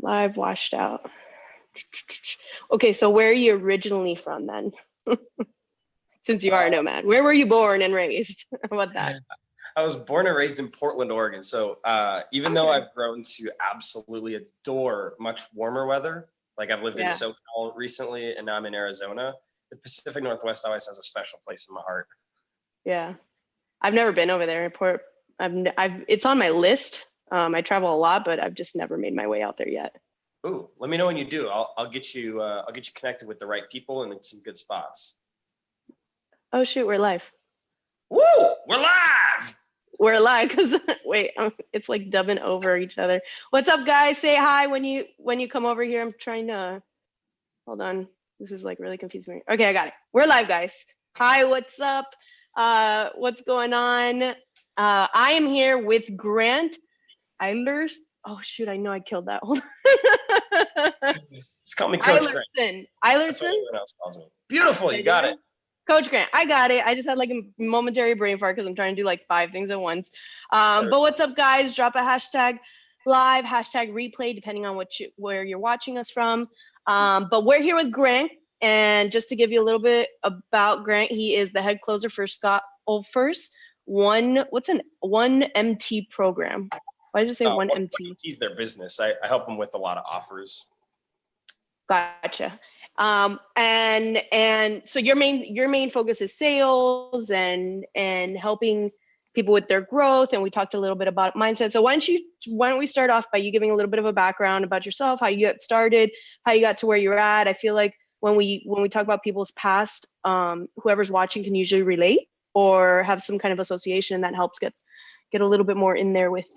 Live washed out. Okay, so where are you originally from then? Since you are a nomad, where were you born and raised? How about that? I was born and raised in Portland, Oregon. So even though I've grown to absolutely adore much warmer weather, like I've lived in SoCal recently and now I'm in Arizona, the Pacific Northwest always has a special place in my heart. Yeah, I've never been over there. It's on my list. I travel a lot, but I've just never made my way out there yet. Ooh, let me know when you do. I'll get you connected with the right people and some good spots. Oh shoot, we're live. Woo! We're live! We're live because wait, it's like dubbing over each other. What's up, guys? Say hi when you come over here. I'm trying to hold on. This is like really confusing me. Okay, I got it. We're live, guys. Hi, what's up? What's going on? I am here with Grant Eilertson. Oh shoot, I know I killed that. Hold on. Just call me Coach Eilertson. Grant. Eilertson? That's what everyone else calls me. Beautiful, you got it. Coach Grant, I got it. I just had like a momentary brain fart because I'm trying to do like 5 things at once. But what's up, guys? Drop a hashtag live, hashtag replay, depending on where you're watching us from. But we're here with Grant. And just to give you a little bit about Grant, he is the head closer for Scott Olfer's 1MT program. Why does it say 1MT? 1MT their business. I help them with a lot of offers. Gotcha. And so your main focus is sales and helping people with their growth. And we talked a little bit about mindset. So why don't we start off by you giving a little bit of a background about yourself, how you got started, how you got to where you're at. I feel like when we talk about people's past, whoever's watching can usually relate or have some kind of association that helps get a little bit more in there with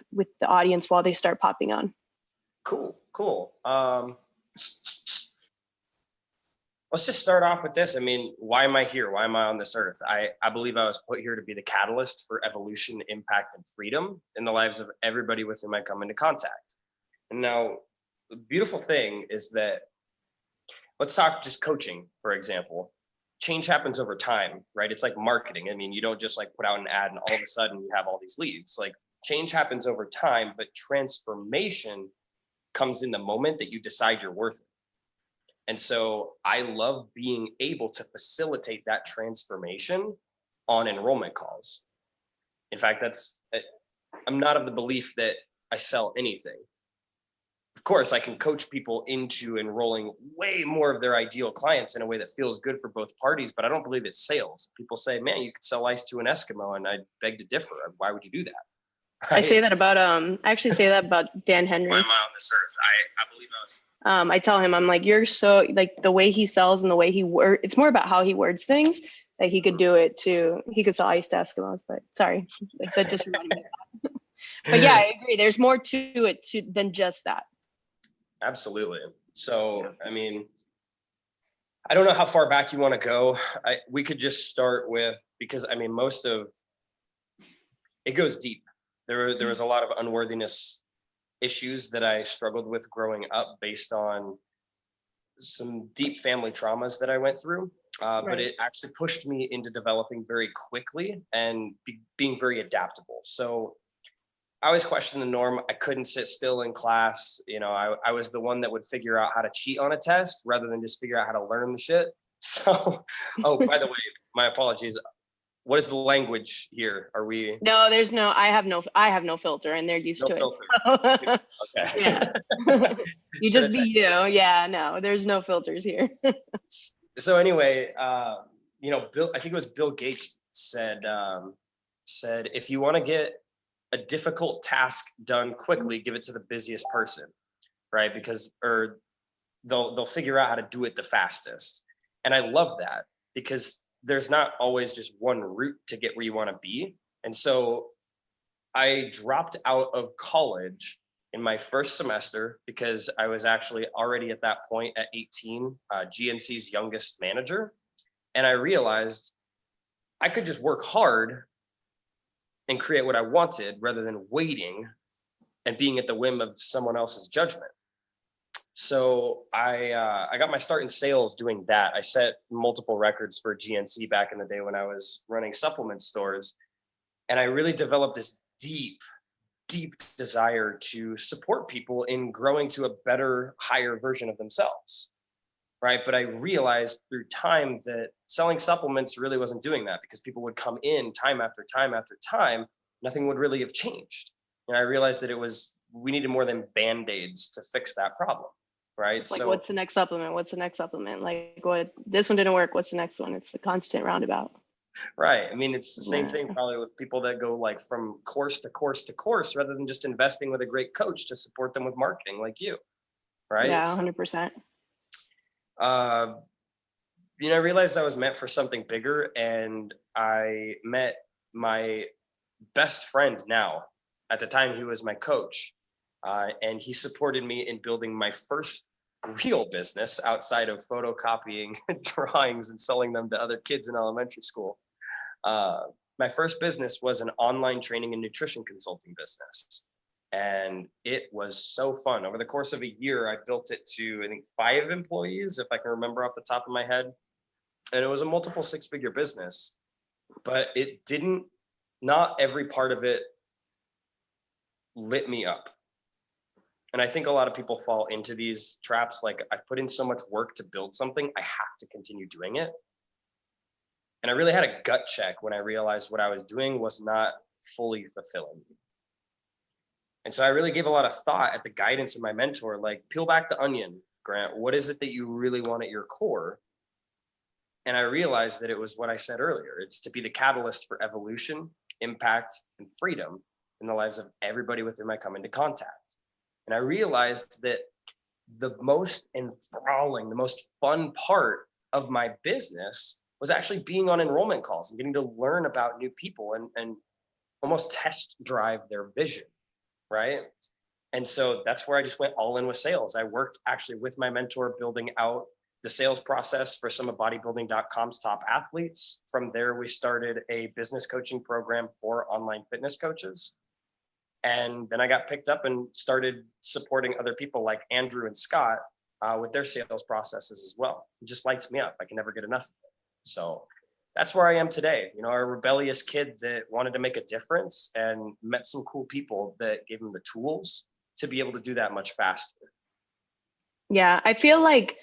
the audience while they start popping on. Cool. Let's just start off with this. I mean, why am I here? Why am I on this earth? I believe I was put here to be the catalyst for evolution, impact, and freedom in the lives of everybody with whom I come into contact. And now, the beautiful thing is that, let's talk just coaching, for example. Change happens over time, right? It's like marketing. I mean, you don't just like put out an ad and all of a sudden you have all these leads. Like change happens over time, but transformation comes in the moment that you decide you're worth it. And so I love being able to facilitate that transformation on enrollment calls. In fact, I'm not of the belief that I sell anything. Of course, I can coach people into enrolling way more of their ideal clients in a way that feels good for both parties, but I don't believe it's sales. People say, man, you could sell ice to an Eskimo, and I beg to differ. Why would you do that? Right? I say that about, I actually say that about Dan Henry. Why am I on this earth? I believe I was. I tell him, I'm like, you're so, like the way he sells and the way he words, it's more about how he words things that he could do it too. He could sell ice to Eskimos, but sorry, like that just reminded me of that. But yeah, I agree. There's more to it than just that. Absolutely. So, I mean, I don't know how far back you want to go. We could just start with, because I mean, most of it goes deep. There was a lot of unworthiness issues that I struggled with growing up based on some deep family traumas that I went through. Right. But it actually pushed me into developing very quickly and being very adaptable. So I always questioned the norm. I couldn't sit still in class. You know, I was the one that would figure out how to cheat on a test rather than just figure out how to learn the shit. So, oh, by the way, my apologies. What is the language here? Are we? No, there's no. I have no filter, and they're used to filter. it. Okay. Yeah. You just be you. Yeah. No, there's no filters here. So anyway, you know, I think it was Bill Gates said if you want to get a difficult task done quickly, give it to the busiest person, right? Because they'll figure out how to do it the fastest. And I love that because there's not always just one route to get where you want to be. And so I dropped out of college in my first semester because I was actually already at that point at 18, GNC's youngest manager. And I realized I could just work hard and create what I wanted rather than waiting and being at the whim of someone else's judgment. So I got my start in sales doing that. I set multiple records for GNC back in the day when I was running supplement stores. And I really developed this deep deep desire to support people in growing to a better, higher version of themselves. Right. But I realized through time that selling supplements really wasn't doing that, because people would come in time after time after time. Nothing would really have changed. And I realized that we needed more than Band-Aids to fix that problem. Right. Like, what's the next supplement? What's the next supplement? Like, what, this one didn't work. What's the next one? It's the constant roundabout. Right. I mean, it's the same thing probably with people that go like from course to course to course, rather than just investing with a great coach to support them with marketing like you. Right. Yeah, 100%. I realized I was meant for something bigger, and I met my best friend now. At the time, he was my coach, and he supported me in building my first real business outside of photocopying drawings and selling them to other kids in elementary school. My first business was an online training and nutrition consulting business. And it was so fun. Over the course of a year, I built it to, I think, 5 employees, if I can remember off the top of my head. And it was a multiple 6-figure business, but not every part of it lit me up. And I think a lot of people fall into these traps. Like, I've put in so much work to build something, I have to continue doing it. And I really had a gut check when I realized what I was doing was not fully fulfilling me. And so I really gave a lot of thought at the guidance of my mentor, like, peel back the onion, Grant. What is it that you really want at your core? And I realized that it was what I said earlier. It's to be the catalyst for evolution, impact, and freedom in the lives of everybody with whom I come into contact. And I realized that the most enthralling, the most fun part of my business was actually being on enrollment calls and getting to learn about new people and almost test drive their vision. Right. And so that's where I just went all in with sales. I worked actually with my mentor building out the sales process for some of bodybuilding.com's top athletes. From there, we started a business coaching program for online fitness coaches. And then I got picked up and started supporting other people like Andrew and Scott with their sales processes as well. It just lights me up. I can never get enough of it. So that's where I am today. A rebellious kid that wanted to make a difference and met some cool people that gave him the tools to be able to do that much faster. Yeah, I feel like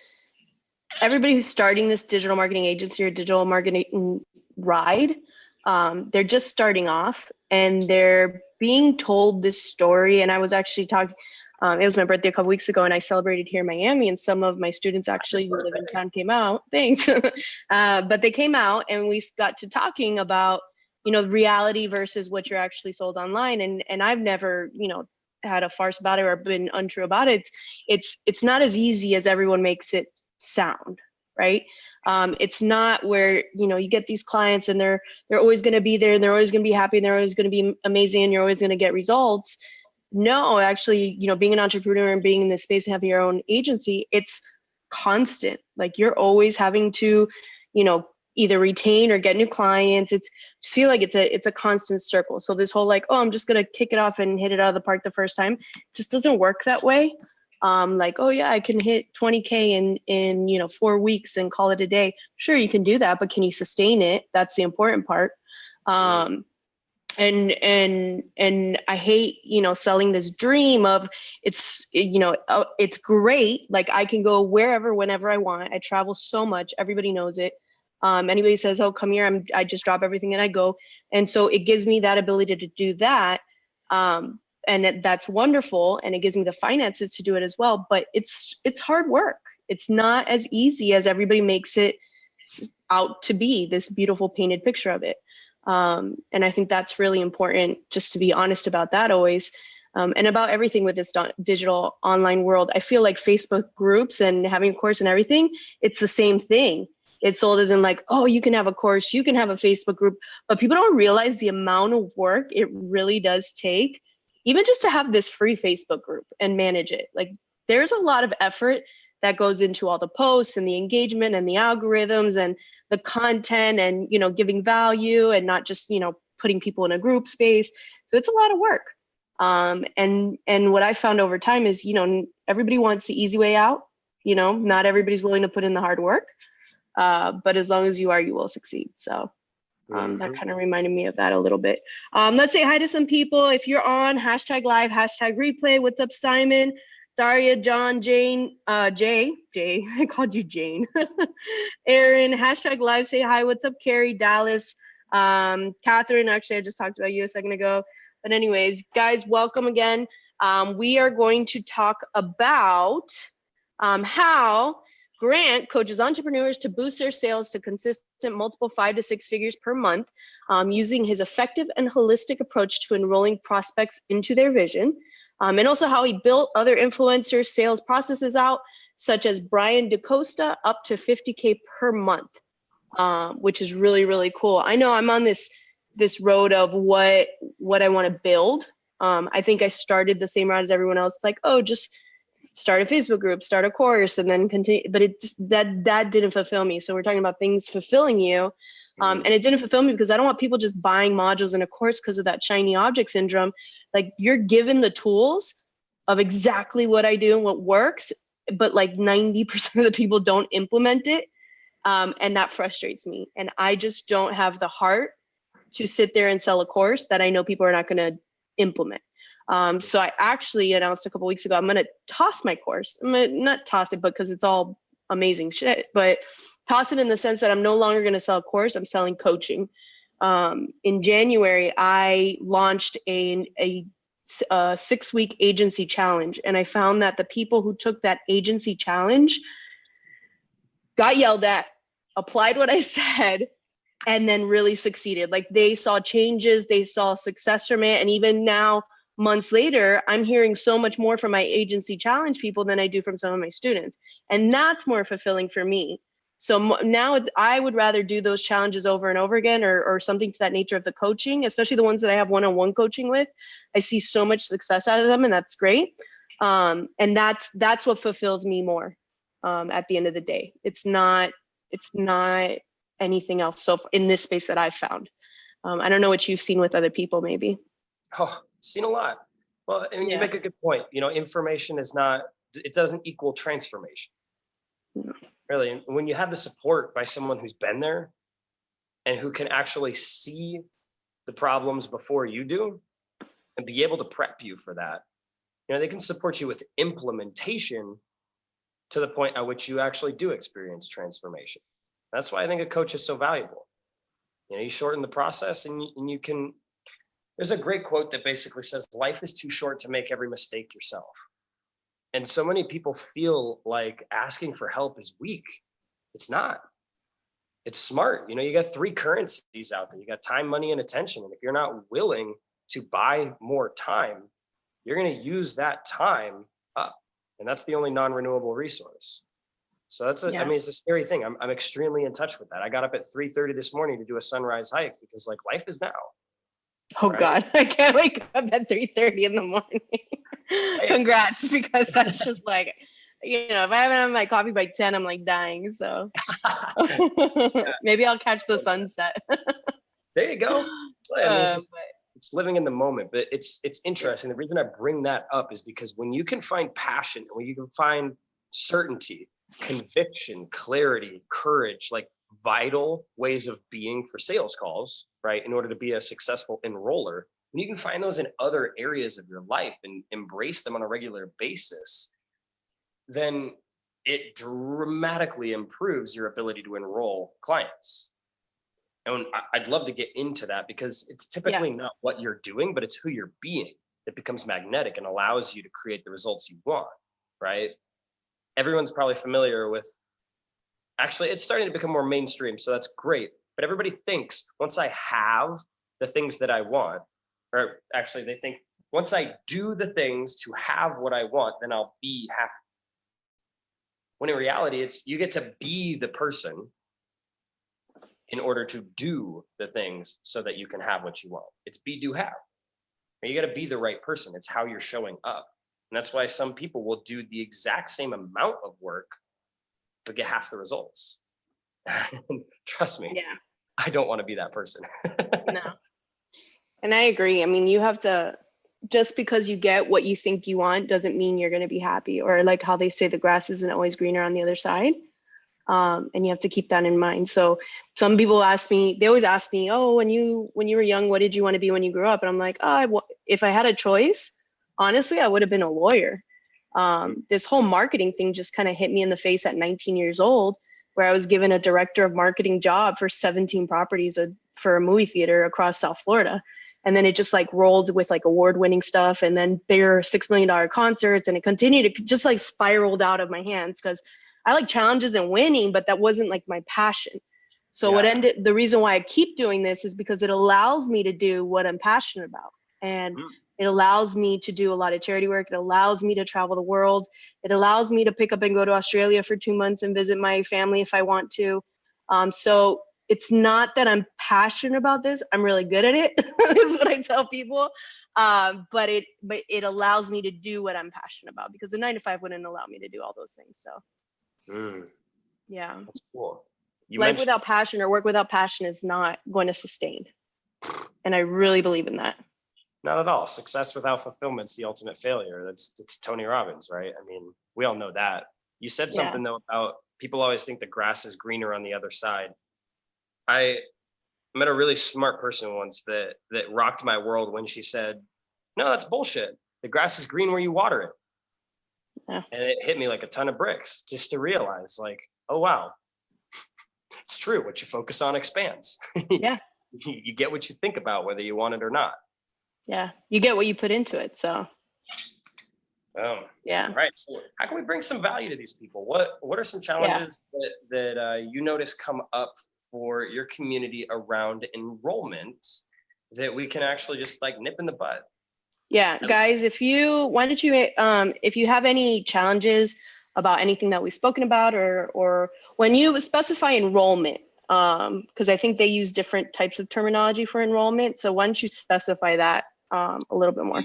everybody who's starting this digital marketing agency or digital marketing ride, they're just starting off and they're being told this story. And I was actually talking, it was my birthday a couple weeks ago and I celebrated here in Miami, and some of my students actually who live in town came out, thanks. But they came out and we got to talking about, reality versus what you're actually sold online. And I've never, had a farce about it or been untrue about it. It's not as easy as everyone makes it sound, right? It's not where, you get these clients and they're always going to be there and they're always going to be happy and they're always going to be amazing and you're always going to get results. No, actually, being an entrepreneur and being in this space and having your own agency, it's constant. Like, you're always having to, either retain or get new clients. Just feel like it's a constant circle. So this whole like, oh, I'm just going to kick it off and hit it out of the park the first time, just doesn't work that way. Like, oh yeah, I can hit 20K in 4 weeks and call it a day. Sure, you can do that, but can you sustain it? That's the important part. And I hate, selling this dream of it's great. Like, I can go wherever, whenever I want. I travel so much. Everybody knows it. Anybody says, oh, come here, I just drop everything and I go. And so it gives me that ability to do that. And that's wonderful. And it gives me the finances to do it as well. But it's hard work. It's not as easy as everybody makes it out to be, this beautiful painted picture of it. And I think that's really important, just to be honest about that always. And about everything with this digital online world. I feel like Facebook groups and having a course and everything, it's the same thing. It's sold as in like, oh, you can have a course, you can have a Facebook group, but people don't realize the amount of work it really does take, even just to have this free Facebook group and manage it. Like, there's a lot of effort that goes into all the posts and the engagement and the algorithms and the content and, giving value and not just, putting people in a group space. So it's a lot of work. And what I found over time is, everybody wants the easy way out. Not everybody's willing to put in the hard work. But as long as you are, you will succeed. So That kind of reminded me of that a little bit. Let's say hi to some people. If you're on hashtag live, hashtag replay. What's up, Simon, Daria, John, Jane, Jay, I called you Jane. Aaron, hashtag live, say hi. What's up, Carrie, Dallas, Catherine, actually, I just talked about you a second ago. But anyways, guys, welcome again. We are going to talk about how Grant coaches entrepreneurs to boost their sales to consistent multiple 5 to 6 figures per month, using his effective and holistic approach to enrolling prospects into their vision. And also how he built other influencers sales processes out, such as Brian DaCosta, up to 50K per month, which is really, really cool. I know I'm on this road of what I want to build. I think I started the same route as everyone else. It's like, oh, just start a Facebook group, start a course, and then continue. But that didn't fulfill me. So we're talking about things fulfilling you. And it didn't fulfill me because I don't want people just buying modules in a course because of that shiny object syndrome. Like, you're given the tools of exactly what I do and what works, but like 90% of the people don't implement it. And that frustrates me. And I just don't have the heart to sit there and sell a course that I know people are not going to implement. So I actually announced a couple weeks ago, I'm going to toss my course. I'm going to not toss it, but because it's all amazing shit, but toss it in the sense that I'm no longer going to sell a course. I'm selling coaching. In January, I launched a 6-week agency challenge. And I found that the people who took that agency challenge got yelled at, applied what I said, and then really succeeded. Like, they saw changes, they saw success from it. And even now, months later, I'm hearing so much more from my agency challenge people than I do from some of my students. And that's more fulfilling for me. So now I would rather do those challenges over and over again, or something to that nature of the coaching, especially the ones that I have one-on-one coaching with. I see so much success out of them, and that's great. And that's what fulfills me more at the end of the day. It's not anything else. So in this space that I've found, I don't know what you've seen with other people, maybe. Oh, seen a lot. Well, I mean, you make a good point. Information it doesn't equal transformation. No. Really. And when you have the support by someone who's been there and who can actually see the problems before you do and be able to prep you for that, they can support you with implementation to the point at which you actually do experience transformation. That's why I think a coach is so valuable. You shorten the process and you can. There's a great quote that basically says, life is too short to make every mistake yourself. And so many people feel like asking for help is weak. It's not. It's smart. You got 3 currencies out there. You got time, money, and attention. And if you're not willing to buy more time, you're going to use that time up. And that's the only non-renewable resource. So that's I mean, it's a scary thing. I'm extremely in touch with that. I got up at 3:30 this morning to do a sunrise hike because life is now. Oh, right? God, I can't wake up at 3:30 in the morning. Congrats, because that's just like, if I haven't had my coffee by 10, I'm like dying. So maybe I'll catch the sunset. There you go. It's living in the moment, but it's interesting. The reason I bring that up is because when you can find passion, when you can find certainty, conviction, clarity, courage, like vital ways of being for sales calls, right? In order to be a successful enroller, when you can find those in other areas of your life and embrace them on a regular basis, then it dramatically improves your ability to enroll clients. And I'd love to get into that because it's typically not what you're doing, but it's who you're being that becomes magnetic and allows you to create the results you want, right? Everyone's probably familiar with, actually, it's starting to become more mainstream, so that's great. But everybody thinks once I have the things that I want, or actually they think once I do the things to have what I want, then I'll be happy. When in reality, it's you get to be the person in order to do the things so that you can have what you want. It's be, do, have. And you got to be the right person. It's how you're showing up. And that's why some people will do the exact same amount of work, but get half the results. Trust me, I don't want to be that person. No. And I agree. I mean, you have to, just because you get what you think you want doesn't mean you're going to be happy, or like how they say the grass isn't always greener on the other side. And you have to keep that in mind. So some people ask me, they always ask me, oh, when you were young, what did you want to be when you grew up? And I'm like, oh, if I had a choice, honestly, I would have been a lawyer. This whole marketing thing just kind of hit me in the face at 19 years old, where I was given a director of marketing job for 17 properties for a movie theater across South Florida. And then it just like rolled with like award-winning stuff and then bigger $6 million concerts. And it continued to just like spiraled out of my hands because I like challenges and winning, but that wasn't like my passion. So the reason why I keep doing this is because it allows me to do what I'm passionate about. And it allows me to do a lot of charity work. It allows me to travel the world. It allows me to pick up and go to Australia for 2 months and visit my family if I want to. So it's not that I'm passionate about this. I'm really good at it, is what I tell people. But it allows me to do what I'm passionate about, because the 9-to-5 wouldn't allow me to do all those things. So yeah, that's cool. Life without passion or work without passion is not going to sustain. And I really believe in that. Not at all. Success without fulfillment is the ultimate failure. That's Tony Robbins, right? I mean, we all know that. You said something though about people always think the grass is greener on the other side. I met a really smart person once that rocked my world when she said, no, that's bullshit. The grass is green where you water it. Yeah. And it hit me like a ton of bricks just to realize like, oh, wow, it's true. What you focus on expands. Yeah. You get what you think about, whether you want it or not. Yeah. You get what you put into it. So. Yeah. All right. So how can we bring some value to these people? What are some challenges that you notice come up for your community around enrollment that we can actually just like nip in the bud? Yeah, guys, if you have any challenges about anything that we've spoken about, or when you specify enrollment, because I think they use different types of terminology for enrollment. So why don't you specify that a little bit more?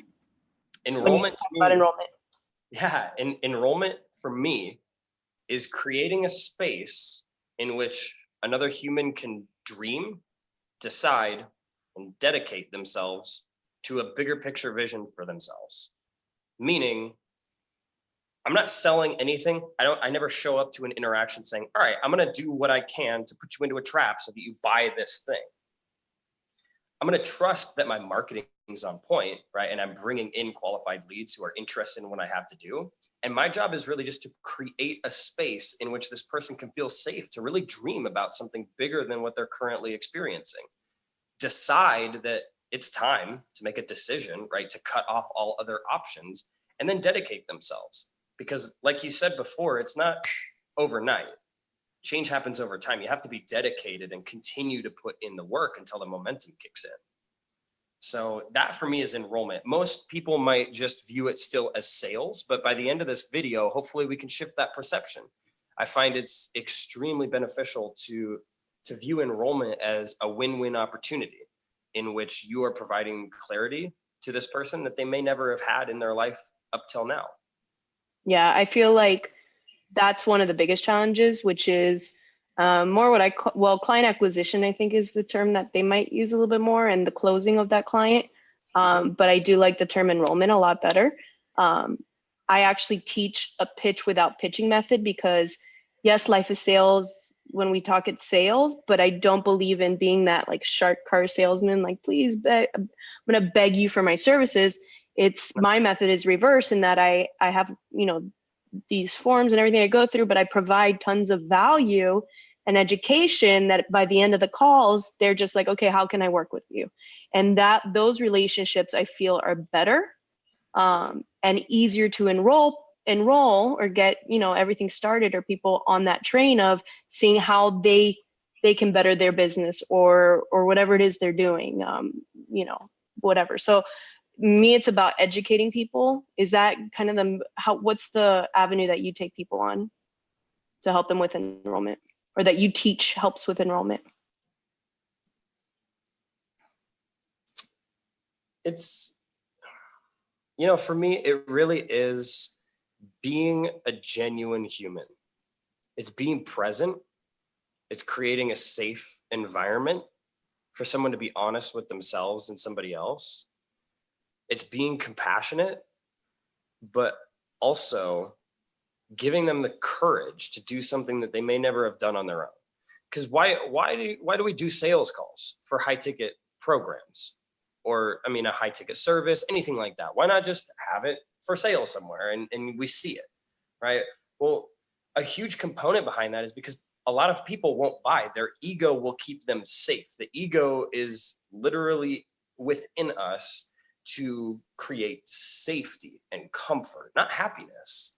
Enrollment. About enrollment. Yeah, enrollment for me is creating a space in which another human can dream, decide, and dedicate themselves to a bigger picture vision for themselves. Meaning, I'm not selling anything. I never show up to an interaction saying, all right, I'm gonna do what I can to put you into a trap so that you buy this thing. I'm gonna trust that my marketing is on point, right? And I'm bringing in qualified leads who are interested in what I have to do. And my job is really just to create a space in which this person can feel safe to really dream about something bigger than what they're currently experiencing. Decide that it's time to make a decision, right? To cut off all other options and then dedicate themselves. Because like you said before, it's not overnight. Change happens over time. You have to be dedicated and continue to put in the work until the momentum kicks in. So that for me is enrollment. Most people might just view it still as sales, but by the end of this video, hopefully we can shift that perception. I find it's extremely beneficial to view enrollment as a win-win opportunity in which you are providing clarity to this person that they may never have had in their life up till now. Yeah, I feel like that's one of the biggest challenges, which is more what I call, client acquisition, I think is the term that they might use a little bit more, and the closing of that client. But I do like the term enrollment a lot better. I actually teach a pitch without pitching method because yes, life is sales. When we talk it's sales, but I don't believe in being that like shark car salesman, like, please I'm going to beg you for my services. It's my method is reverse in that I have, these forms and everything I go through, but I provide tons of value and education that by the end of the calls, they're just like, okay, how can I work with you? And those relationships I feel are better and easier to enroll or get, everything started, or people on that train of seeing how they can better their business or whatever it is they're doing, whatever. So me, it's about educating people. Is that kind of what's the avenue that you take people on to help them with enrollment, or that you teach helps with enrollment? It's, for me, it really is being a genuine human. It's being present. It's creating a safe environment for someone to be honest with themselves and somebody else. It's being compassionate, but also giving them the courage to do something that they may never have done on their own. Because why do we do sales calls for high ticket programs, or I mean a high ticket service, anything like that? Why not just have it for sale somewhere and we see it, right? Well, a huge component behind that is because a lot of people won't buy. Their ego will keep them safe. The ego is literally within us to create safety and comfort, not happiness,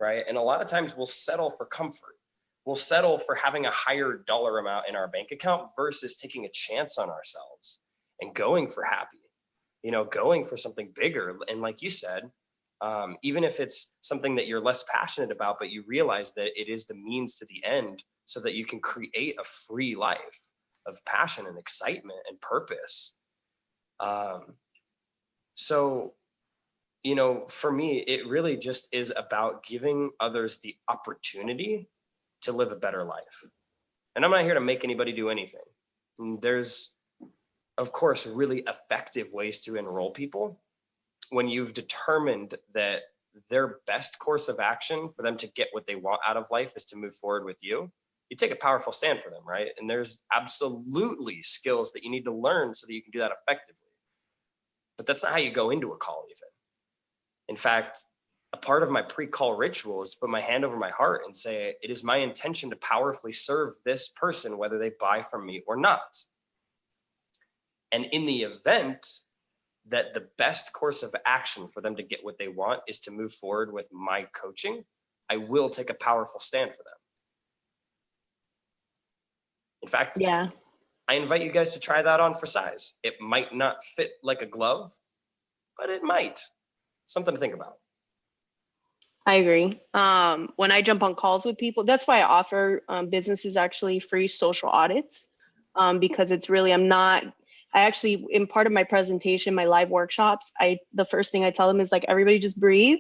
right? And a lot of times we'll settle for comfort. We'll settle for having a higher dollar amount in our bank account versus taking a chance on ourselves and going for happy, going for something bigger. And like you said, even if it's something that you're less passionate about, but you realize that it is the means to the end so that you can create a free life of passion and excitement and purpose. So, for me, it really just is about giving others the opportunity to live a better life. And I'm not here to make anybody do anything. There's, of course, really effective ways to enroll people when you've determined that their best course of action for them to get what they want out of life is to move forward with you. You take a powerful stand for them, right? And there's absolutely skills that you need to learn so that you can do that effectively. But that's not how you go into a call even. In fact, a part of my pre-call ritual is to put my hand over my heart and say, it is my intention to powerfully serve this person, whether they buy from me or not. And in the event that the best course of action for them to get what they want is to move forward with my coaching, I will take a powerful stand for them. In fact, Yeah. I invite you guys to try that on for size. It might not fit like a glove, but it might. Something to think about. I agree. When I jump on calls with people, that's why I offer businesses actually free social audits, because it's really, I actually, in part of my presentation, my live workshops, the first thing I tell them is like, everybody just breathe.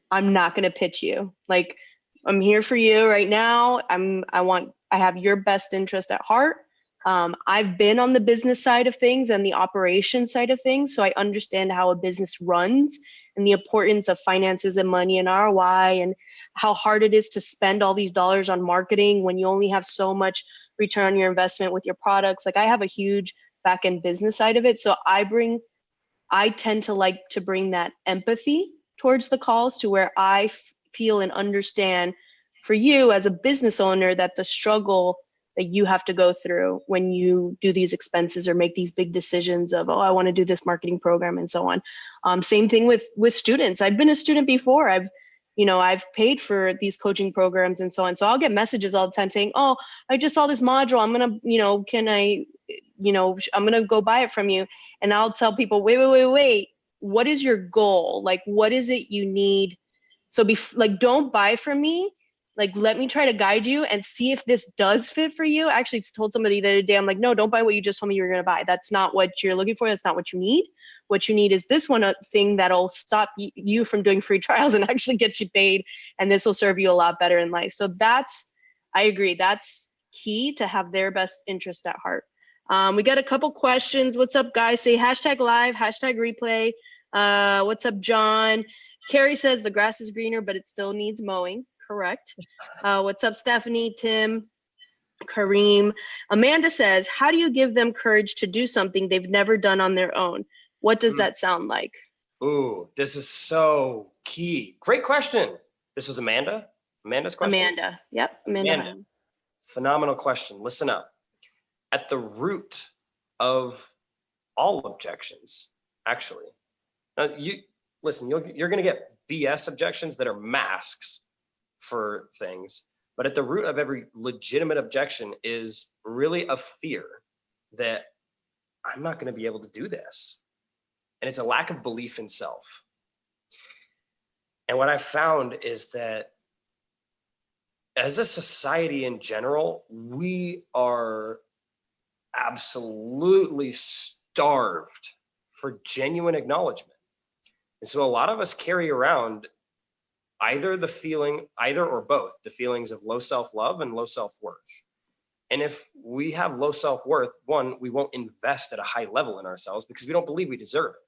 I'm not going to pitch you. Like, I'm here for you right now. I have your best interest at heart. I've been on the business side of things and the operation side of things, so I understand how a business runs and the importance of finances and money and ROI and how hard it is to spend all these dollars on marketing when you only have so much return on your investment with your products. Like, I have a huge back-end business side of it, so I tend to like to bring that empathy towards the calls to where I feel and understand for you as a business owner that the struggle that you have to go through when you do these expenses or make these big decisions of, oh, I want to do this marketing program and so on. Same thing with students. I've been a student before. I've paid for these coaching programs and so on. So I'll get messages all the time saying, oh, I just saw this module. I'm going to, I'm going to go buy it from you. And I'll tell people, wait. What is your goal? Like, what is it you need? So don't buy from me. Like, let me try to guide you and see if this does fit for you. I actually told somebody the other day, I'm like, no, don't buy what you just told me you were going to buy. That's not what you're looking for. That's not what you need. What you need is this one thing that'll stop you from doing free trials and actually get you paid. And this will serve you a lot better in life. So I agree. That's key, to have their best interest at heart. We got a couple questions. What's up, guys? Say #live, #replay. What's up, John? Carrie says the grass is greener, but it still needs mowing. Correct. What's up, Stephanie, Tim, Kareem? Amanda says, how do you give them courage to do something they've never done on their own? What does that sound like? Ooh, this is so key. Great question. This was Amanda's question? Amanda. Yep. Amanda. Phenomenal question. Listen up. At the root of all objections, actually, now you're going to get BS objections that are masks for things, but at the root of every legitimate objection is really a fear that I'm not going to be able to do this. And it's a lack of belief in self. And what I've found is that as a society in general, we are absolutely starved for genuine acknowledgement. And so a lot of us carry around either or both, the feelings of low self-love and low self-worth. And if we have low self-worth, one, we won't invest at a high level in ourselves because we don't believe we deserve it.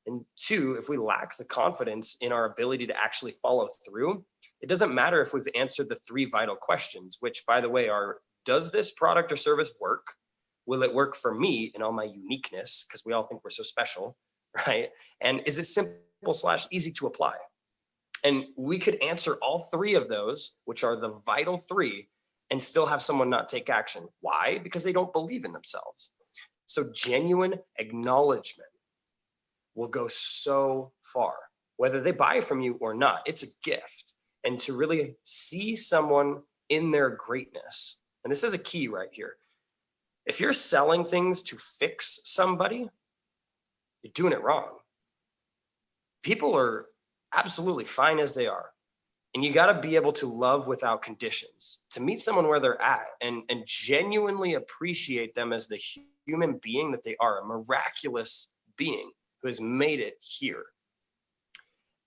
And two, if we lack the confidence in our ability to actually follow through, it doesn't matter if we've answered the 3 vital questions, which, by the way, are, does this product or service work? Will it work for me in all my uniqueness? Because we all think we're so special, right? And is it simple/easy to apply? And we could answer all 3 of those, which are the vital 3, and still have someone not take action. Why? Because they don't believe in themselves. So genuine acknowledgement will go so far, whether they buy from you or not. It's a gift. And to really see someone in their greatness, and this is a key right here. If you're selling things to fix somebody, you're doing it wrong. People are absolutely fine as they are. And you got to be able to love without conditions, to meet someone where they're at and genuinely appreciate them as the human being that they are, a miraculous being who has made it here.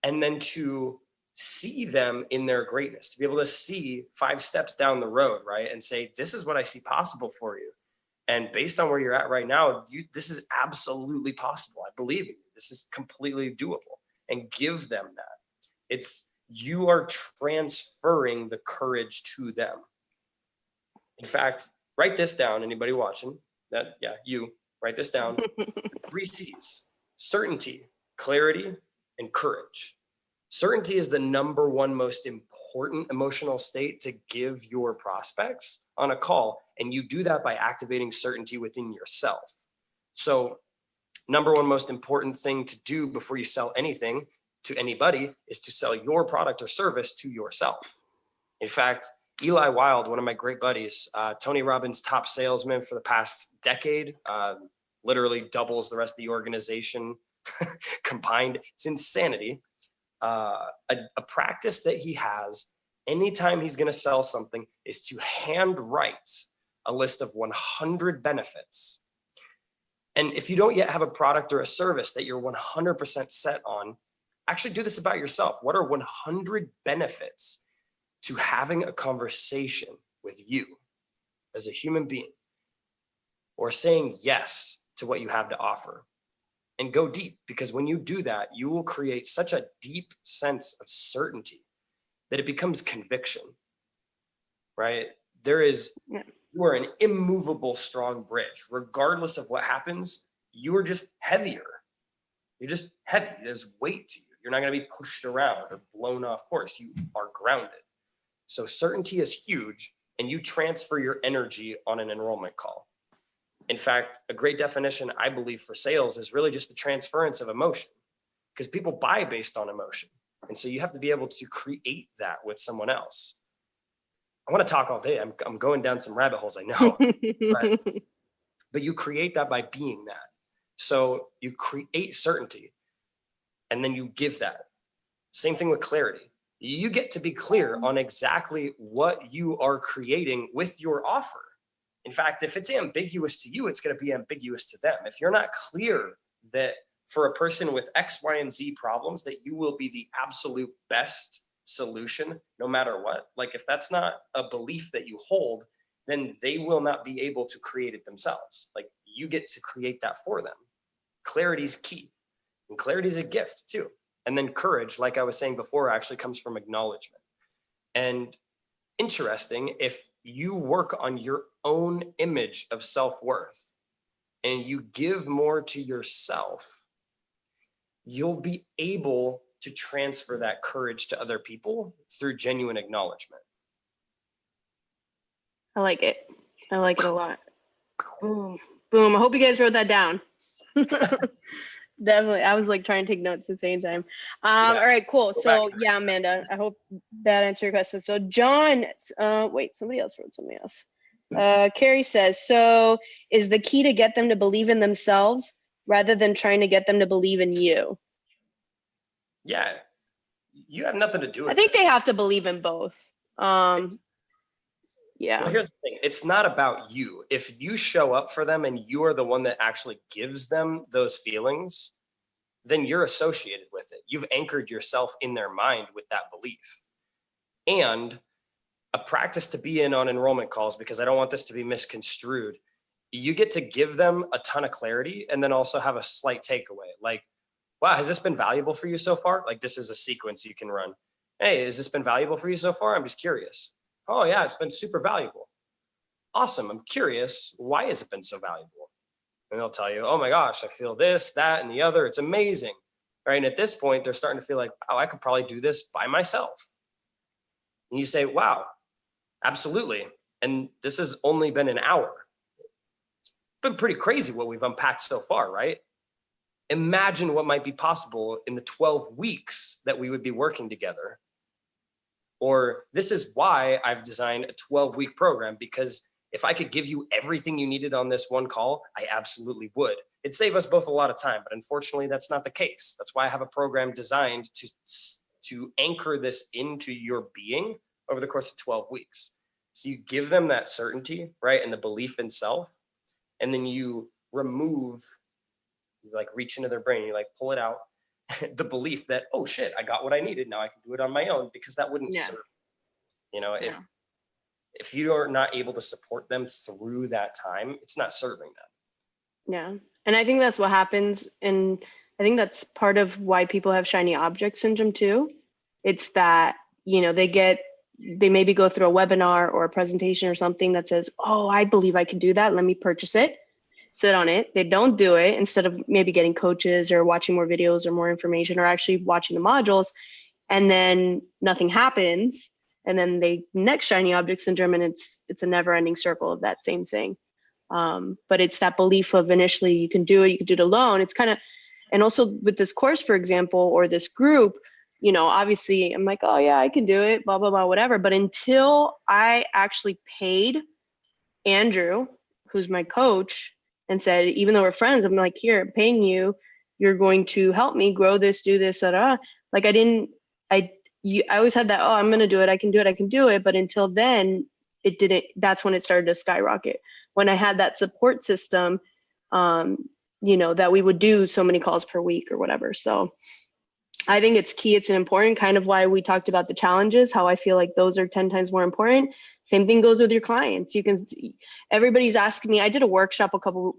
And then to see them in their greatness, to be able to see 5 steps down the road, right? And say, this is what I see possible for you. And based on where you're at right now, this is absolutely possible. I believe in you. This is completely doable. And give them that. It's, you are transferring the courage to them. In fact, write this down, anybody watching, you, write this down. 3 C's, certainty, clarity, and courage. Certainty is the number 1 most important emotional state to give your prospects on a call. And you do that by activating certainty within yourself. So number 1 most important thing to do before you sell anything to anybody is to sell your product or service to yourself. In fact, Eli Wild, one of my great buddies, Tony Robbins' top salesman for the past decade, literally doubles the rest of the organization combined. It's insanity. A practice that he has anytime he's going to sell something is to handwrite a list of 100 benefits. And if you don't yet have a product or a service that you're 100% set on, actually do this about yourself. What are 100 benefits to having a conversation with you as a human being, or saying yes to what you have to offer? And go deep, because when you do that, you will create such a deep sense of certainty that it becomes conviction, right? You are an immovable, strong bridge. Regardless of what happens, you are just heavier. You're just heavy. There's weight to you. You're not going to be pushed around or blown off course. You are grounded. So certainty is huge, and you transfer your energy on an enrollment call. In fact, a great definition, I believe, for sales is really just the transference of emotion, because people buy based on emotion. And so you have to be able to create that with someone else. I want to talk all day. I'm going down some rabbit holes, I know, but you create that by being that. So you create certainty, and then you give that. Same thing with clarity. You get to be clear on exactly what you are creating with your offer. In fact, if it's ambiguous to you, it's going to be ambiguous to them. If you're not clear that for a person with X, Y, and Z problems, that you will be the absolute best solution, no matter what, like if that's not a belief that you hold, then they will not be able to create it themselves. Like, you get to create that for them. Clarity is key, and clarity is a gift too. And then courage, like I was saying before, actually comes from acknowledgement. And interesting, if you work on your own image of self-worth and you give more to yourself, you'll be able to transfer that courage to other people through genuine acknowledgement. I like it. I like it a lot. Boom. Boom. I hope you guys wrote that down. Definitely. I was like trying to take notes at the same time. All right, cool. So yeah, Amanda, I hope that answered your question. So John, wait, somebody else wrote something else. Carrie says, so is the key to get them to believe in themselves rather than trying to get them to believe in you? Yeah, you have nothing to do with it. I think they have to believe in both. Yeah. Well, here's the thing. It's not about you. If you show up for them and you are the one that actually gives them those feelings, then you're associated with it. You've anchored yourself in their mind with that belief. And a practice to be in on enrollment calls, because I don't want this to be misconstrued, you get to give them a ton of clarity and then also have a slight takeaway. Like, wow, has this been valuable for you so far? Like this is a sequence you can run. Hey, has this been valuable for you so far? I'm just curious. Oh yeah, it's been super valuable. Awesome. I'm curious. Why has it been so valuable? And they'll tell you, oh my gosh, I feel this, that, and the other. It's amazing. Right. And at this point, they're starting to feel like, wow, I could probably do this by myself. And you say, wow, absolutely. And this has only been an hour. It's been pretty crazy what we've unpacked so far, right? Imagine what might be possible in the 12 weeks that we would be working together. Or this is why I've designed a 12-week program, because if I could give you everything you needed on this one call, I absolutely would. It'd save us both a lot of time, but unfortunately, that's not the case. That's why I have a program designed to anchor this into your being over the course of 12 weeks. So you give them that certainty, right? And the belief in self, and then you remove, you like reach into their brain, you like pull it out, the belief that, oh shit, I got what I needed. Now I can do it on my own, because that wouldn't serve. You know, if you are not able to support them through that time, it's not serving them. Yeah. And I think that's what happens. And I think that's part of why people have shiny object syndrome too. It's that, you know, they maybe go through a webinar or a presentation or something that says, oh, I believe I can do that. Let me purchase it, sit on it. They don't do it, instead of maybe getting coaches or watching more videos or more information, or actually watching the modules, and then nothing happens. And then they next shiny object syndrome, and it's a never ending circle of that same thing. But it's that belief of initially you can do it alone. It's kind of, and also with this course, for example, or this group, you know, obviously I'm like, oh yeah, I can do it, blah, blah, blah, whatever. But until I actually paid Andrew, who's my coach, and said, even though we're friends, I'm like, here, I'm paying you, you're going to help me grow this, do this, like I always had that, oh, I'm going to do it. I can do it. But until then, it didn't, that's when it started to skyrocket. When I had that support system, you know, that we would do so many calls per week or whatever. So I think it's key. It's an important, kind of why we talked about the challenges, how I feel like those are 10 times more important. Same thing goes with your clients. You can, everybody's asking me, I did a workshop a couple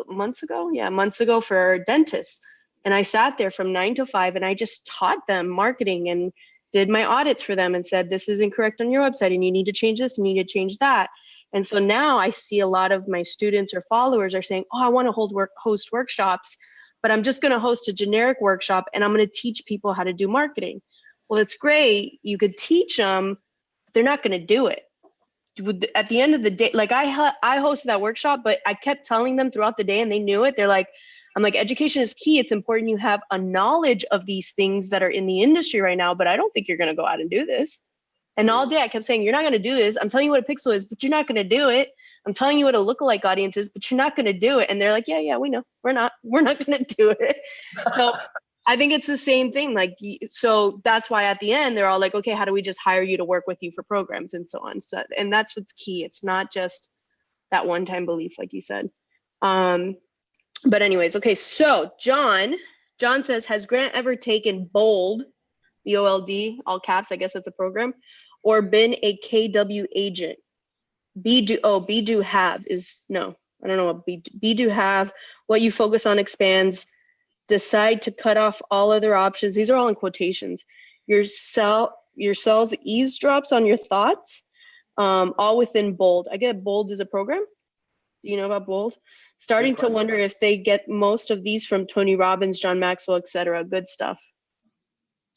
months ago for dentists. And I sat there from 9 to 5 and I just taught them marketing and did my audits for them and said, this is incorrect on your website and you need to change this and you need to change that. And so now I see a lot of my students or followers are saying, oh, I want to host workshops, but I'm just going to host a generic workshop and I'm going to teach people how to do marketing. Well, it's great. You could teach them, but they're not going to do it. At the end of the day, like I hosted that workshop, but I kept telling them throughout the day and they knew it. They're like, I'm like, education is key. It's important you have a knowledge of these things that are in the industry right now, but I don't think you're going to go out and do this. And all day I kept saying, you're not going to do this. I'm telling you what a pixel is, but you're not going to do it. I'm telling you what a lookalike audience is, but you're not going to do it. And they're like, yeah, we know. We're not going to do it. So I think it's the same thing. Like, so that's why at the end, they're all like, okay, how do we just hire you to work with you for programs and so on. So, and that's what's key. It's not just that one-time belief, like you said. But anyways, okay. So John says, has Grant ever taken BOLD, BOLD, all caps, I guess that's a program, or been a KW agent? Be do have is, no, I don't know what be do have. What you focus on expands. Decide to cut off all other options. These are all in quotations. Your cells eavesdrops on your thoughts, all within BOLD. I get BOLD is a program. Do you know about BOLD? Starting to wonder if they get most of these from Tony Robbins, John Maxwell, etc. Good stuff.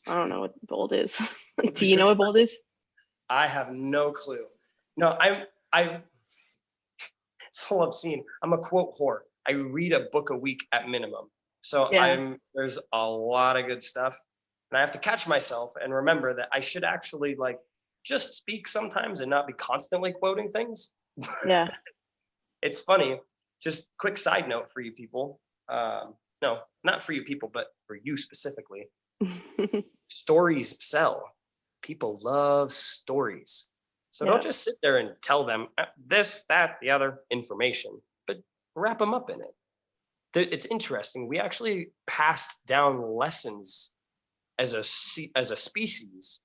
I don't know what BOLD is. Do you know what BOLD is? I have no clue. No, it's all obscene. I'm a quote whore. I read a book a week at minimum. So yeah. There's a lot of good stuff. And I have to catch myself and remember that I should actually like just speak sometimes and not be constantly quoting things. Yeah. It's funny. Just quick side note for you people. No, not for you people, but for you specifically. Stories sell. People love stories. So don't just sit there and tell them this, that, the other information, but wrap them up in it. It's interesting. We actually passed down lessons as a species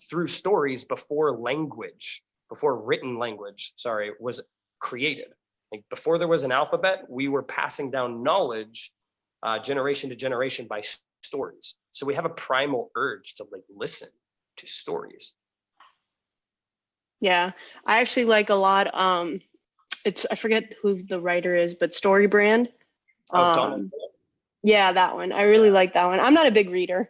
through stories before written language, was created. Like before there was an alphabet, we were passing down knowledge generation to generation by stories. So we have a primal urge to like listen to stories. Yeah, I actually like a lot. I forget who the writer is, but Story Brand. Oh, Donald. Yeah, that one. I really like that one. I'm not a big reader.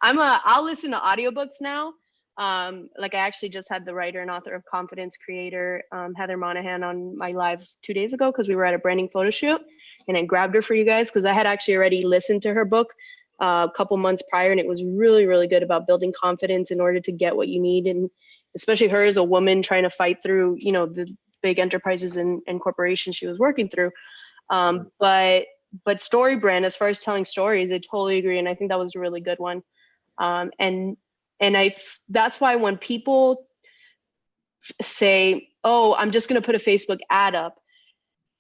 I'll listen to audiobooks now. Like I actually just had the writer and author of Confidence Creator, Heather Monahan, on my live 2 days ago because we were at a branding photo shoot, and I grabbed her for you guys because I had actually already listened to her book a couple months prior, and it was really, really good about building confidence in order to get what you need. And especially her as a woman trying to fight through, the big enterprises and corporations she was working through. But Story Brand, as far as telling stories, I totally agree. And I think that was a really good one. And that's why when people say, oh, I'm just going to put a Facebook ad up,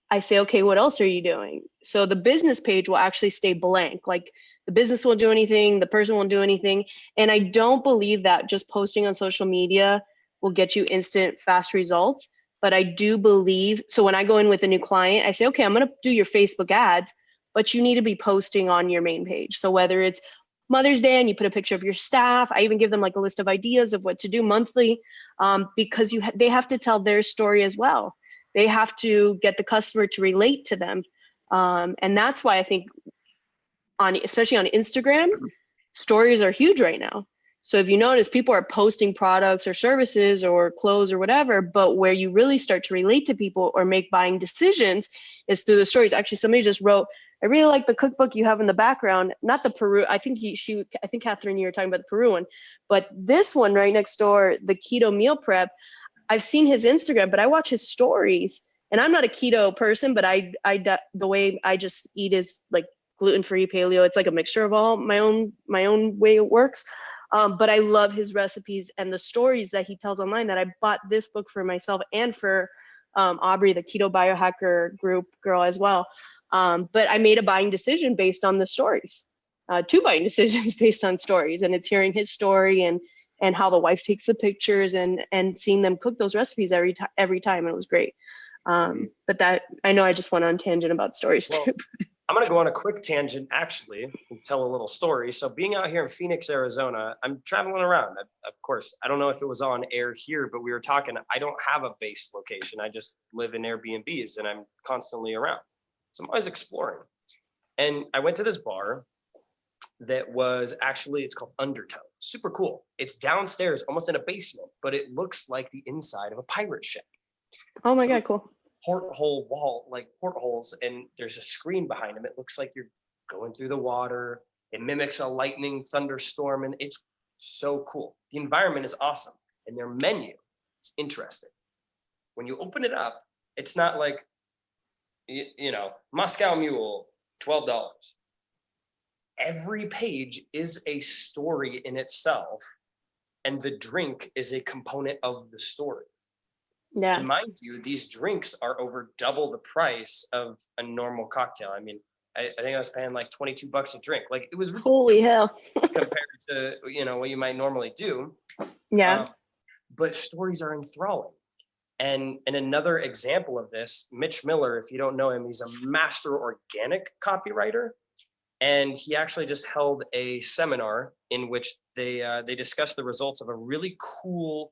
I say, okay, what else are you doing? So the business page will actually stay blank. Like the business won't do anything, the person won't do anything. And I don't believe that just posting on social media will get you instant, fast results. But I do believe, so when I go in with a new client, I say, okay, I'm going to do your Facebook ads, but you need to be posting on your main page. So whether it's Mother's Day and you put a picture of your staff, I even give them like a list of ideas of what to do monthly, because they have to tell their story as well. They have to get the customer to relate to them. And that's why I think especially on Instagram, stories are huge right now. So if you notice, people are posting products or services or clothes or whatever, but where you really start to relate to people or make buying decisions is through the stories. Actually, somebody just wrote, I really like the cookbook you have in the background, not the Peru. I think Catherine, you were talking about the Peru one, but this one right next door, the keto meal prep, I've seen his Instagram, but I watch his stories, and I'm not a keto person, but the way I just eat is like gluten-free, paleo. It's like a mixture of all my own way it works. But I love his recipes and the stories that he tells online, that I bought this book for myself and for Aubrey, the keto biohacker group girl as well. But I made a buying decision based on the stories, 2 buying decisions based on stories, and it's hearing his story and how the wife takes the pictures and seeing them cook those recipes every time. And it was great. But that, I know I just went on tangent about stories too. I'm going to go on a quick tangent, actually, and tell a little story. So being out here in Phoenix, Arizona, I'm traveling around. Of course, I don't know if it was on air here, but we were talking, I don't have a base location. I just live in Airbnbs and I'm constantly around. So I'm always exploring. And I went to this bar that was actually, it's called Undertow. Super cool. It's downstairs, almost in a basement, but it looks like the inside of a pirate ship. Oh my God, cool. Porthole wall, like portholes, and there's a screen behind them. It looks like you're going through the water. It mimics a lightning thunderstorm, and it's so cool. The environment is awesome, and their menu is interesting. When you open it up, it's not like, Moscow Mule, $12. Every page is a story in itself, and the drink is a component of the story. Yeah. And mind you, these drinks are over double the price of a normal cocktail. I mean, I think I was paying like $22 a drink. Like, it was ridiculous. Holy hell. Compared to, what you might normally do. Yeah. But stories are enthralling. And another example of this, Mitch Miller, if you don't know him, he's a master organic copywriter. And he actually just held a seminar in which they discussed the results of a really cool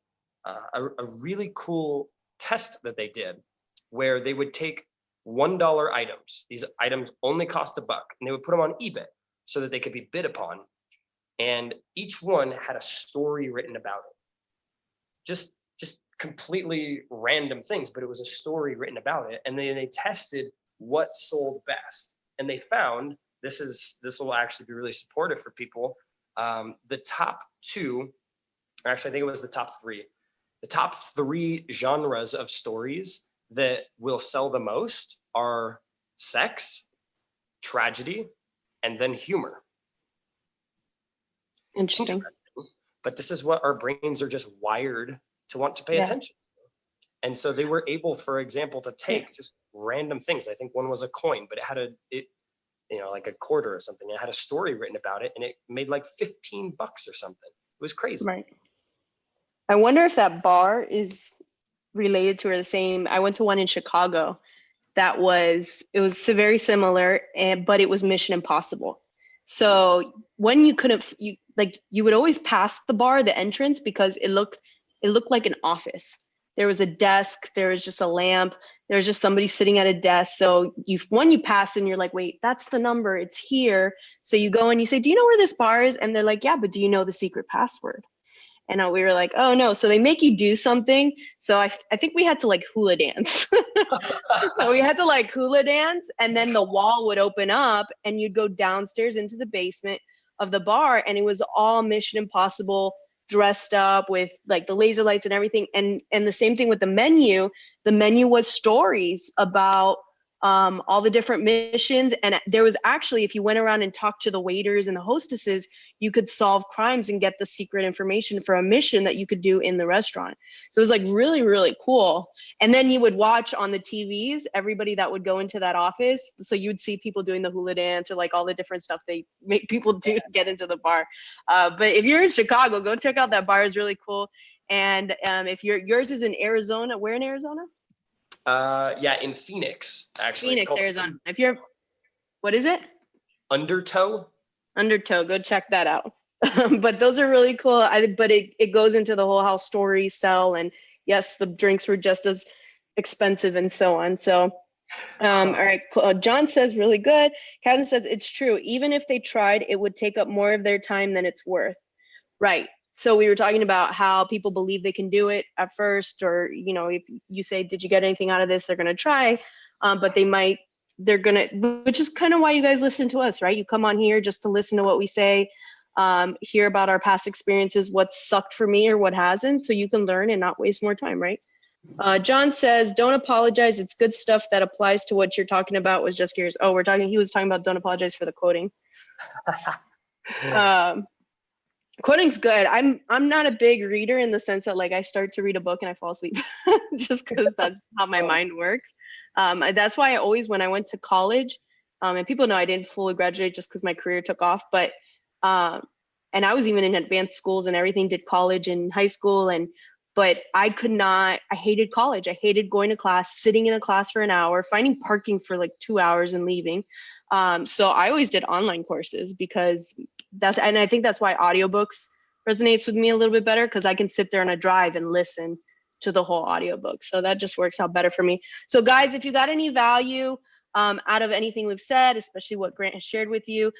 test that they did, where they would take $1 items. These items only cost $1, and they would put them on eBay so that they could be bid upon. And each one had a story written about it. Just completely random things, but it was a story written about it. And then they tested what sold best. And they found, this will actually be really supportive for people. The top 2, actually, I think it was the top 3. The top 3 genres of stories that will sell the most are sex, tragedy, and then humor. Interesting. But this is what our brains are just wired to want to pay attention. And so they were able, for example, to take just random things. I think one was a coin, but it had like a quarter or something. It had a story written about it, and it made like $15 or something. It was crazy. Right. I wonder if that bar is related to or the same. I went to one in Chicago that was very similar, but it was Mission Impossible. So when you couldn't, you would always pass the bar, the entrance, because it looked like an office. There was a desk, there was just a lamp, there was just somebody sitting at a desk. So when you pass and you're like, wait, that's the number, it's here. So you go and you say, do you know where this bar is? And they're like, yeah, but do you know the secret password? And we were like, oh no. So they make you do something. So I think we had to like hula dance. So we had to like hula dance, and then the wall would open up and you'd go downstairs into the basement of the bar, and it was all Mission Impossible dressed up with like the laser lights and everything. And the same thing with the menu. The menu was stories about all the different missions. And there was actually, if you went around and talked to the waiters and the hostesses, you could solve crimes and get the secret information for a mission that you could do in the restaurant. So it was like really, really cool. And then you would watch on the TVs, everybody that would go into that office. So you would see people doing the hula dance or like all the different stuff they make people do to get into the bar. But if you're in Chicago, go check out that bar. It's really cool. And if yours is in Arizona, where in Arizona? Yeah, in Phoenix, actually. Phoenix, Arizona. If you're, what is it? Undertow. Go check that out. But those are really cool. But it goes into the whole how stories sell, and yes, the drinks were just as expensive and so on. So, all right, cool. John says really good. Catherine says it's true. Even if they tried, it would take up more of their time than it's worth. Right. So we were talking about how people believe they can do it at first, or, if you say, did you get anything out of this? They're going to try, but they're going to, which is kind of why you guys listen to us, right? You come on here just to listen to what we say, hear about our past experiences, what sucked for me or what hasn't, so you can learn and not waste more time, right? John says, don't apologize. It's good stuff that applies to what you're talking about. Was just curious. Oh, he was talking about don't apologize for the quoting. Quoting's good. I'm not a big reader in the sense that like I start to read a book and I fall asleep just because that's how my mind works. That's why I always, when I went to college, and people know I didn't fully graduate just because my career took off, but and I was even in advanced schools and everything, did college and high school, but I hated college. I hated going to class, sitting in a class for an hour, finding parking for like 2 hours and leaving. So I always did online courses because and I think that's why audiobooks resonates with me a little bit better, because I can sit there on a drive and listen to the whole audiobook. So that just works out better for me. So guys, if you got any value out of anything we've said, especially what Grant has shared with you,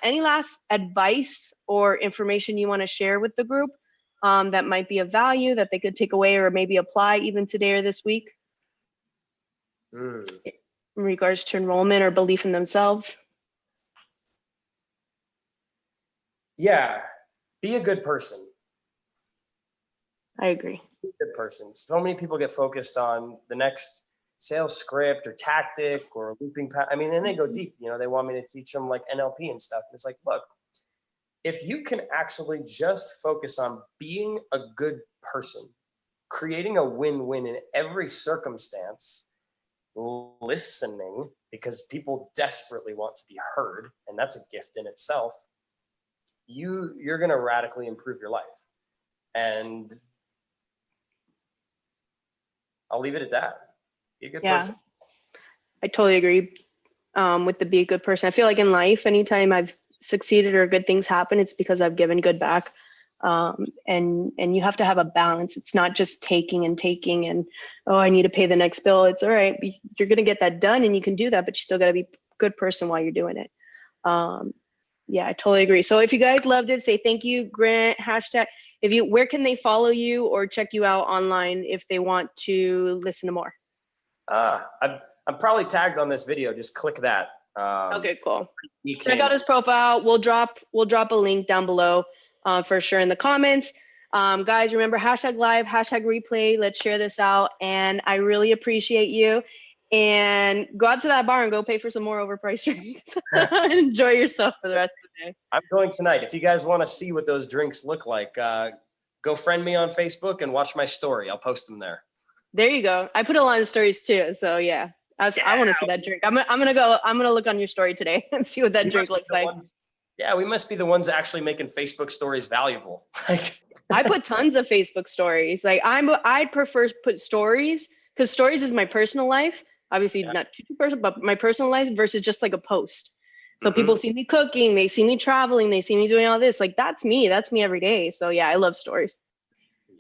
any last advice or information you want to share with the group that might be of value that they could take away or maybe apply even today or this week in regards to enrollment or belief in themselves? Yeah, be a good person. I agree. Be a good person. So many people get focused on the next sales script or tactic or looping. And they go deep. They want me to teach them like NLP and stuff. And it's like, look, if you can actually just focus on being a good person, creating a win-win in every circumstance, listening, because people desperately want to be heard, and that's a gift in itself, you're going to radically improve your life. And I'll leave it at that. Be a good person. I totally agree with the be a good person. I feel like in life, anytime I've succeeded or good things happen, it's because I've given good back. And you have to have a balance. It's not just taking and, oh, I need to pay the next bill. It's all right. You're going to get that done and you can do that, but you still got to be a good person while you're doing it. Yeah, I totally agree. So if you guys loved it, say thank you, Grant, hashtag. Where can they follow you or check you out online if they want to listen to more? I'm probably tagged on this video. Just click that. Okay, cool. Check out his profile. We'll drop a link down below for sure in the comments. Guys, remember #live, #replay. Let's share this out. And I really appreciate you. And go out to that bar and go pay for some more overpriced drinks. Enjoy yourself for the rest of the day. I'm going tonight. If you guys want to see what those drinks look like, go friend me on Facebook and watch my story. I'll post them there. There you go. I put a lot of stories too. So yeah, I want to see that drink. I'm gonna look on your story today and see what that drink looks like. We must be the ones actually making Facebook stories valuable. I put tons of Facebook stories. Like I'd prefer to put stories, because stories is my personal life. Obviously Yeah. not too personal, but my personal life versus just like a post. So Mhm. people see me cooking, they see me traveling, they see me doing all this. Like that's me every day. So yeah, I love stories.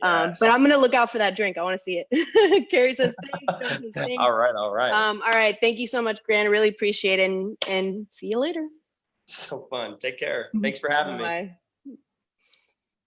Yes. But I'm gonna look out for that drink. I want to see it. Carrie says thanks. John says thanks. All right. All right. All right. Thank you so much, Grant. I really appreciate it, and see you later. So fun. Take care. Thanks for having me. Bye.